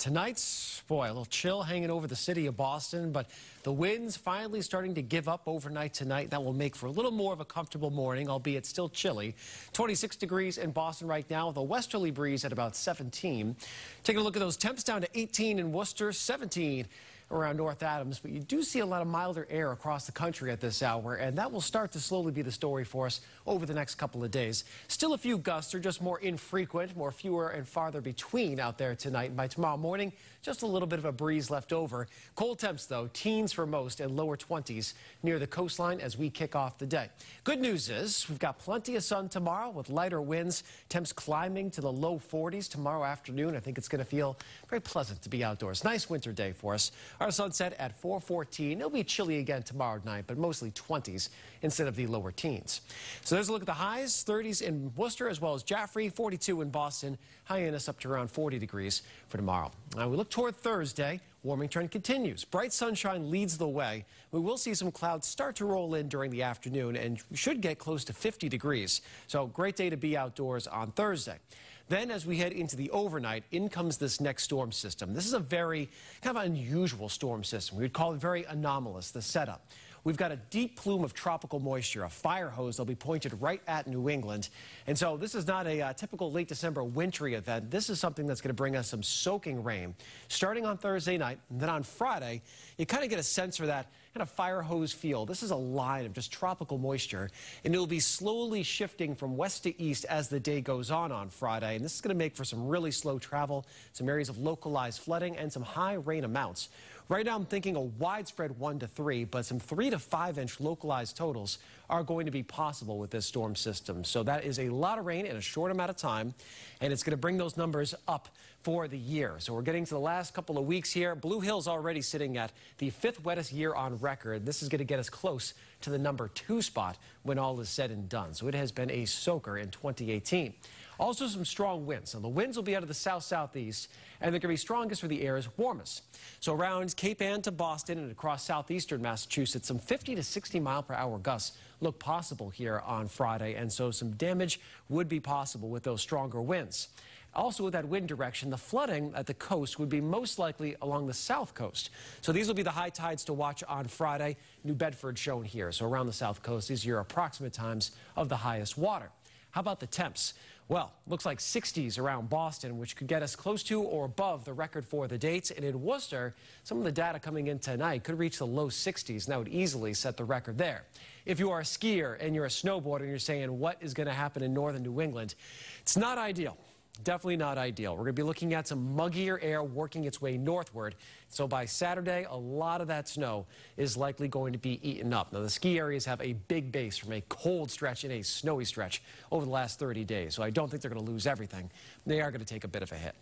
Tonight's, boy, a little chill hanging over the city of Boston, but the winds finally starting to give up overnight tonight. That will make for a little more of a comfortable morning, albeit still chilly. 26 degrees in Boston right now, with a westerly breeze at about 17. Taking a look at those temps, down to 18 in Worcester, 17 around North Adams, but you do see a lot of milder air across the country at this hour, and that will start to slowly be the story for us over the next couple of days. Still a few gusts, are just more infrequent, more fewer and farther between out there tonight. And by tomorrow morning, just a little bit of a breeze left over. Cold temps, though, teens for most and lower 20s near the coastline as we kick off the day. Good news is we've got plenty of sun tomorrow with lighter winds, temps climbing to the low 40s tomorrow afternoon. I think it's going to feel very pleasant to be outdoors. Nice winter day for us. Our sunset at 4:14. It'll be chilly again tomorrow night, but mostly 20s instead of the lower teens. So there's a look at the highs. 30s in Worcester as well as Jaffrey, 42 in Boston. High end is up to around 40 degrees for tomorrow. Now we look toward Thursday. Warming trend continues. Bright sunshine leads the way. We will see some clouds start to roll in during the afternoon and should get close to 50 degrees. So great day to be outdoors on Thursday. Then as we head into the overnight, in comes this next storm system. This is a very kind of unusual storm system. We would call it very anomalous, the setup. We've got a deep plume of tropical moisture, a fire hose that'll be pointed right at New England. And so this is not a typical late December wintry event. This is something that's going to bring us some soaking rain starting on Thursday night. And then on Friday, you kind of get a sense for that kind of fire hose feel. This is a line of just tropical moisture, and it'll be slowly shifting from west to east as the day goes on Friday. And this is going to make for some really slow travel, some areas of localized flooding, and some high rain amounts. Right now, I'm thinking a widespread 1 to 3, but some 3 to 5 inch localized totals are going to be possible with this storm system. So that is a lot of rain in a short amount of time, and it's going to bring those numbers up for the year. So we're getting to the last couple of weeks here. Blue Hill's already sitting at the 5th wettest year on record. This is going to get us close to the number 2 spot when all is said and done. So it has been a soaker in 2018. Also some strong winds. Now the winds will be out of the south-southeast, and they're going to be strongest where the air is warmest. So around Cape Ann to Boston and across southeastern Massachusetts, some 50 to 60 mile per hour gusts look possible here on Friday, and so some damage would be possible with those stronger winds. Also with that wind direction, the flooding at the coast would be most likely along the south coast. So these will be the high tides to watch on Friday. New Bedford shown here. So around the south coast, these are your approximate times of the highest water. How about the temps? Well, looks like 60s around Boston, which could get us close to or above the record for the dates. And in Worcester, some of the data coming in tonight could reach the low 60s, and that would easily set the record there. If you are a skier and you're a snowboarder and you're saying, what is going to happen in northern New England? It's not ideal. Definitely not ideal. We're going to be looking at some muggier air working its way northward. So by Saturday, a lot of that snow is likely going to be eaten up. Now, the ski areas have a big base from a cold stretch and a snowy stretch over the last 30 days. So I don't think they're going to lose everything. They are going to take a bit of a hit.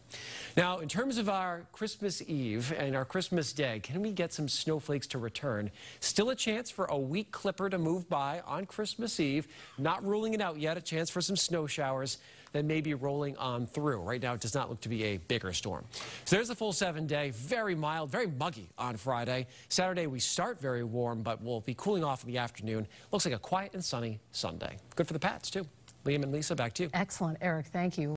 Now, in terms of our Christmas Eve and our Christmas Day, can we get some snowflakes to return? Still a chance for a weak clipper to move by on Christmas Eve. Not ruling it out yet. A chance for some snow showers that may be rolling on through. Right now, it does not look to be a bigger storm. So there's the full 7-day. Very mild, very muggy on Friday. Saturday, we start very warm, but we'll be cooling off in the afternoon. Looks like a quiet and sunny Sunday. Good for the Pats, too. Liam and Lisa, back to you. Excellent, Eric. Thank you.